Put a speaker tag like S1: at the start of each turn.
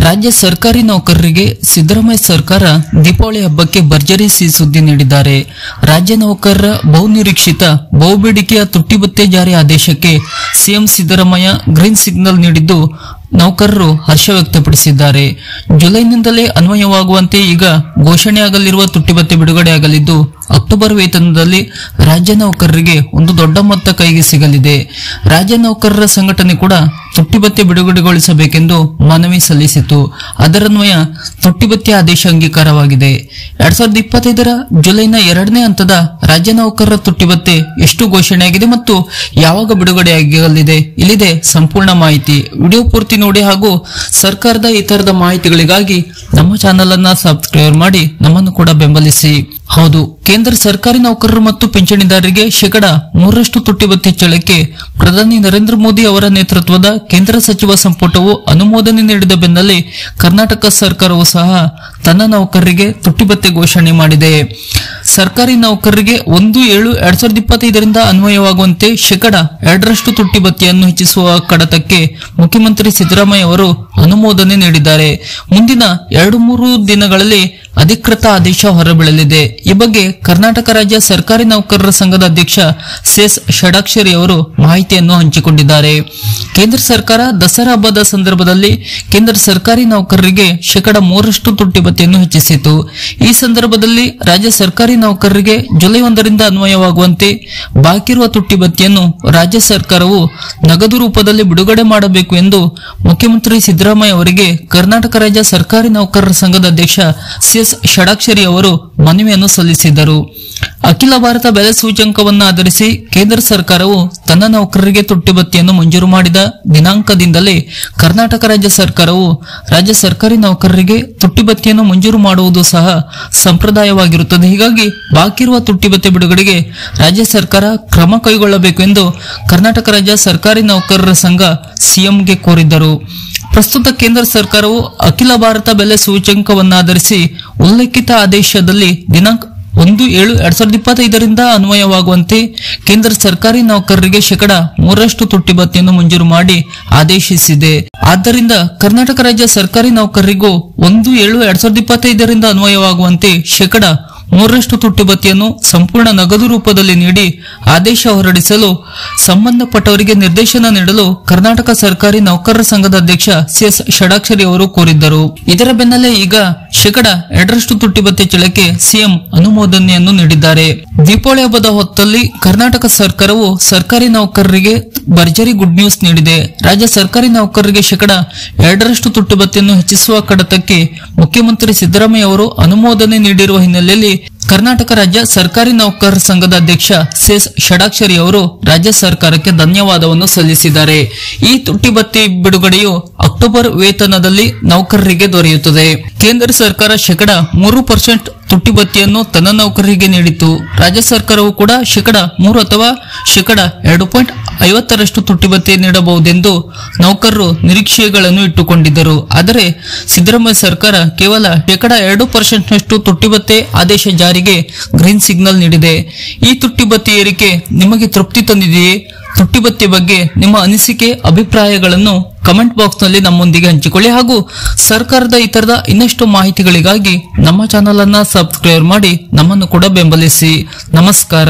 S1: ರಾಜ್ಯ ಸರ್ಕಾರಿ ನೌಕರರಿಗೆ ಸಿದ್ದರಾಮಯ್ಯ ಸರ್ಕಾರ ದೀಪಾವಳಿ ಹಬ್ಬಕ್ಕೆ ಭರ್ಜರಿ ಸಿಹಿ ಸುದ್ದಿ ನೀಡಿದ್ದಾರೆ. ರಾಜ್ಯ ನೌಕರರ ಬಹುನಿರೀಕ್ಷಿತ ಬಹುಬೇಡಿಕೆಯ ತುಟ್ಟಿ ಭತ್ಯೆ ಜಾರಿ ಆದೇಶಕ್ಕೆ ಸಿಎಂ ಸಿದ್ದರಾಮಯ್ಯ ಗ್ರೀನ್ ಸಿಗ್ನಲ್ ನೀಡಿದ್ದು ನೌಕರರು ಹರ್ಷ ವ್ಯಕ್ತಪಡಿಸಿದ್ದಾರೆ. ಜುಲೈನಿಂದಲೇ ಅನ್ವಯವಾಗುವಂತೆ ಈಗ ಘೋಷಣೆಯಾಗಲಿರುವ ತುಟ್ಟಿ ಭತ್ಯೆ ಬಿಡುಗಡೆಯಾಗಲಿದ್ದು ಅಕ್ಟೋಬರ್ ವೇತನದಲ್ಲಿ ರಾಜ್ಯ ನೌಕರರಿಗೆ ಒಂದು ದೊಡ್ಡ ಮೊತ್ತ ಕೈಗೆ ಸಿಗಲಿದೆ. ರಾಜ್ಯ ನೌಕರರ ಸಂಘಟನೆ ಕೂಡ ತುಟ್ಟಿ ಭತ್ಯೆ ಬಿಡುಗಡೆಗೊಳಿಸಬೇಕೆಂದು ಮನವಿ ಸಲ್ಲಿಸಿತು. ಅದರನ್ವಯ ತುಟ್ಟಿ ಭತ್ಯೆ ಆದೇಶ ಅಂಗೀಕಾರವಾಗಿದೆ. 2025ರ ಜುಲೈನ 2ನೇ ಹಂತದ ರಾಜ್ಯ ನೌಕರರ ತುಟ್ಟಿ ಭತ್ಯೆ ಎಷ್ಟು ಘೋಷಣೆಯಾಗಿದೆ ಮತ್ತು ಯಾವಾಗ ಬಿಡುಗಡೆಯಾಗಲಿದೆ ಇಲ್ಲಿದೆ ಸಂಪೂರ್ಣ ಮಾಹಿತಿ. ವಿಡಿಯೋ ಪೂರ್ತಿ ನೋಡಿ ಹಾಗೂ ಸರ್ಕಾರದ ಇತರದ ಮಾಹಿತಿಗಳಿಗಾಗಿ ನಮ್ಮ ಚಾನೆಲ್ ಅನ್ನ ಸಬ್ಸ್ಕ್ರೈಬ್ ಮಾಡಿ ನಮ್ಮನ್ನು ಕೂಡ ಬೆಂಬಲಿಸಿ. ಹೌದು, ಕೇಂದ್ರ ಸರ್ಕಾರಿ ನೌಕರರು ಮತ್ತು ಪಿಂಚಣಿದಾರರಿಗೆ 3% ತುಟ್ಟಿ ಭತ್ಯೆ ಹೆಚ್ಚಳಕ್ಕೆ ಪ್ರಧಾನಿ ನರೇಂದ್ರ ಮೋದಿ ಅವರ ನೇತೃತ್ವದ ಕೇಂದ್ರ ಸಚಿವ ಸಂಪುಟವು ಅನುಮೋದನೆ ನೀಡಿದ ಬೆನ್ನಲ್ಲೇ ಕರ್ನಾಟಕ ಸರ್ಕಾರವು ಸಹ ತನ್ನ ನೌಕರರಿಗೆ ತುಟ್ಟಿ ಭತ್ಯೆ ಘೋಷಣೆ ಮಾಡಿದೆ. ಸರ್ಕಾರಿ ನೌಕರರಿಗೆ 1/7/2025ರಿಂದ ಅನ್ವಯವಾಗುವಂತೆ 2% ತುಟ್ಟಿ ಭತ್ಯೆಯನ್ನು ಹೆಚ್ಚಿಸುವ ಕಡತಕ್ಕೆ ಮುಖ್ಯಮಂತ್ರಿ ಸಿದ್ದರಾಮಯ್ಯ ಅವರು ಅನುಮೋದನೆ ನೀಡಿದ್ದಾರೆ. ಮುಂದಿನ 2-3 ದಿನಗಳಲ್ಲಿ ಅಧಿಕೃತ ಆದೇಶ ಹೊರಬೀಳಲಿದೆ. ಈ ಬಗ್ಗೆ ಕರ್ನಾಟಕ ರಾಜ್ಯ ಸರ್ಕಾರಿ ನೌಕರರ ಸಂಘದ ಅಧ್ಯಕ್ಷ ಸಿಎಸ್ ಷಡಾಕ್ಷರಿ ಅವರು ಮಾಹಿತಿಯನ್ನು ಹಂಚಿಕೊಂಡಿದ್ದಾರೆ. ಕೇಂದ್ರ ಸರ್ಕಾರ ದಸರಾ ಹಬ್ಬದ ಸಂದರ್ಭದಲ್ಲಿ ಕೇಂದ್ರ ಸರ್ಕಾರಿ ನೌಕರರಿಗೆ 3% ತುಟ್ಟಿ ಭತ್ಯೆಯನ್ನು ಹೆಚ್ಚಿಸಿತು. ಈ ಸಂದರ್ಭದಲ್ಲಿ ರಾಜ್ಯ ಸರ್ಕಾರಿ ನೌಕರರಿಗೆ ಜುಲೈ 1ರಿಂದ ಅನ್ವಯವಾಗುವಂತೆ ಬಾಕಿ ಇರುವ ತುಟ್ಟಿ ಭತ್ಯೆಯನ್ನು ರಾಜ್ಯ ಸರ್ಕಾರವು ನಗದು ರೂಪದಲ್ಲಿ ಬಿಡುಗಡೆ ಮಾಡಬೇಕು ಎಂದು ಮುಖ್ಯಮಂತ್ರಿ ಸಿದ್ದರಾಮಯ್ಯ ಅವರಿಗೆ ಕರ್ನಾಟಕ ರಾಜ್ಯ ಸರ್ಕಾರಿ ನೌಕರರ ಸಂಘದ ಅಧ್ಯಕ್ಷ ಸಿಎಸ್ ಷಡಾಕ್ಷರಿ ಅವರು ಮನವಿಯನ್ನು ಸಲ್ಲಿಸಿದರು. ಅಖಿಲ ಭಾರತ ಬೆಲೆ ಸೂಚ್ಯಂಕವನ್ನು ಆಧರಿಸಿ ಕೇಂದ್ರ ಸರ್ಕಾರವು ತನ್ನ ನೌಕರರಿಗೆ ತುಟ್ಟಿ ಭತ್ಯೆಯನ್ನು ಮಂಜೂರು ಮಾಡಿದ ದಿನಾಂಕದಿಂದಲೇ ಕರ್ನಾಟಕ ರಾಜ್ಯ ಸರ್ಕಾರವು ರಾಜ್ಯ ಸರ್ಕಾರಿ ನೌಕರರಿಗೆ ತುಟ್ಟಿ ಭತ್ಯೆಯನ್ನು ಮಂಜೂರು ಮಾಡುವುದು ಸಹ ಸಂಪ್ರದಾಯವಾಗಿರುತ್ತದೆ. ಹೀಗಾಗಿ ಬಾಕಿ ಇರುವ ತುಟ್ಟಿ ಭತ್ಯೆ ಬಿಡುಗಡೆಗೆ ರಾಜ್ಯ ಸರ್ಕಾರ ಕ್ರಮ ಕೈಗೊಳ್ಳಬೇಕು ಎಂದು ಕರ್ನಾಟಕ ರಾಜ್ಯ ಸರ್ಕಾರಿ ನೌಕರರ ಸಂಘ ಸಿಎಂಗೆ ಕೋರಿದ್ದರು. ಪ್ರಸ್ತುತ ಕೇಂದ್ರ ಸರ್ಕಾರವು ಅಖಿಲ ಭಾರತ ಬೆಲೆ ಸೂಚ್ಯಂಕವನ್ನಾಧರಿಸಿ ಉಲ್ಲೇಖಿತ ಆದೇಶದಲ್ಲಿ ದಿನಾಂಕ 1/7/2025ರಿಂದ ಅನ್ವಯವಾಗುವಂತೆ ಕೇಂದ್ರ ಸರ್ಕಾರಿ ನೌಕರರಿಗೆ 3% ತುಟ್ಟಿ ಭತ್ಯೆಯನ್ನು ಮಂಜೂರು ಮಾಡಿ ಆದೇಶಿಸಿದೆ. ಆದ್ದರಿಂದ ಕರ್ನಾಟಕ ರಾಜ್ಯ ಸರ್ಕಾರಿ ನೌಕರರಿಗೂ 1/7/2025ರಿಂದ ಅನ್ವಯವಾಗುವಂತೆ 3% ತುಟ್ಟಿ ಭತ್ಯೆಯನ್ನು ಸಂಪೂರ್ಣ ನಗದು ರೂಪದಲ್ಲಿ ನೀಡಿ ಆದೇಶ ಹೊರಡಿಸಲು ಸಂಬಂಧಪಟ್ಟವರಿಗೆ ನಿರ್ದೇಶನ ನೀಡಲು ಕರ್ನಾಟಕ ಸರ್ಕಾರಿ ನೌಕರರ ಸಂಘದ ಅಧ್ಯಕ್ಷ ಸಿಎಸ್ ಷಡಾಕ್ಷರಿ ಅವರು ಕೋರಿದ್ದರು. ಇದರ ಬೆನ್ನಲ್ಲೇ ಈಗ 2% ತುಟ್ಟಿ ಭತ್ಯೆ ಹೆಚ್ಚಳಕ್ಕೆ ಸಿಎಂ ಅನುಮೋದನೆಯನ್ನು ನೀಡಿದ್ದಾರೆ. ದೀಪಾವಳಿ ಹಬ್ಬದ ಹೊತ್ತಲ್ಲಿ ಕರ್ನಾಟಕ ಸರ್ಕಾರವು ಸರ್ಕಾರಿ ನೌಕರರಿಗೆ ಭರ್ಜರಿ ಗುಡ್ ನ್ಯೂಸ್ ನೀಡಿದೆ. ರಾಜ್ಯ ಸರ್ಕಾರಿ ನೌಕರರಿಗೆ 2% ತುಟ್ಟಿ ಭತ್ಯೆಯನ್ನು ಹೆಚ್ಚಿಸುವ ಕಡತಕ್ಕೆ ಮುಖ್ಯಮಂತ್ರಿ ಸಿದ್ದರಾಮಯ್ಯ ಅವರು ಅನುಮೋದನೆ ನೀಡಿರುವ ಹಿನ್ನೆಲೆಯಲ್ಲಿ ಕರ್ನಾಟಕ ರಾಜ್ಯ ಸರ್ಕಾರಿ ನೌಕರರ ಸಂಘದ ಅಧ್ಯಕ್ಷ ಸಿಎಸ್ ಷಡಾಕ್ಷರಿ ಅವರು ರಾಜ್ಯ ಸರ್ಕಾರಕ್ಕೆ ಧನ್ಯವಾದವನ್ನು ಸಲ್ಲಿಸಿದ್ದಾರೆ. ಈ ತುಟ್ಟಿ ಭತ್ಯೆ ಬಿಡುಗಡೆಯು ಅಕ್ಟೋಬರ್ ವೇತನದಲ್ಲಿ ನೌಕರರಿಗೆ ದೊರೆಯುತ್ತದೆ. ಕೇಂದ್ರ ಸರ್ಕಾರ 3% ತುಟ್ಟಿ ಭತ್ಯೆಯನ್ನು ತನ್ನ ನೌಕರರಿಗೆ ನೀಡಿತು. ರಾಜ್ಯ ಸರ್ಕಾರವು ಕೂಡ 3 ಅಥವಾ 2.50ರಷ್ಟು ತುಟ್ಟಿ ಭತ್ಯೆ ನೀಡಬಹುದೆಂದು ನೌಕರರು ನಿರೀಕ್ಷೆಗಳನ್ನು ಇಟ್ಟುಕೊಂಡಿದ್ದರು. ಆದರೆ ಸಿದ್ದರಾಮಯ್ಯ ಸರ್ಕಾರ ಕೇವಲ 2%ನಷ್ಟು ತುಟ್ಟಿ ಭತ್ಯೆ ಆದೇಶ ಜಾರಿಗೆ ಗ್ರೀನ್ ಸಿಗ್ನಲ್ ನೀಡಿದೆ. ಈ ತುಟ್ಟಿ ಭತ್ಯೆ ಏರಿಕೆ ನಿಮಗೆ ತೃಪ್ತಿ ತಂದಿದೆಯೇ? ತುಟ್ಟಿ ಭತ್ಯೆ ಬಗ್ಗೆ ನಿಮ್ಮ ಅನಿಸಿಕೆ ಅಭಿಪ್ರಾಯಗಳನ್ನು ಕಮೆಂಟ್ ಬಾಕ್ಸ್ ನಲ್ಲಿ ನಮ್ಮೊಂದಿಗೆ ಹಂಚಿಕೊಳ್ಳಿ ಹಾಗೂ ಸರ್ಕಾರದ ಇತರದ ಇನ್ನಷ್ಟು ಮಾಹಿತಿಗಳಿಗಾಗಿ ನಮ್ಮ ಚಾನೆಲ್ ಅನ್ನ ಸಬ್ಸ್ಕ್ರೈಬ್ ಮಾಡಿ ನಮ್ಮನ್ನು ಕೂಡ ಬೆಂಬಲಿಸಿ. ನಮಸ್ಕಾರ.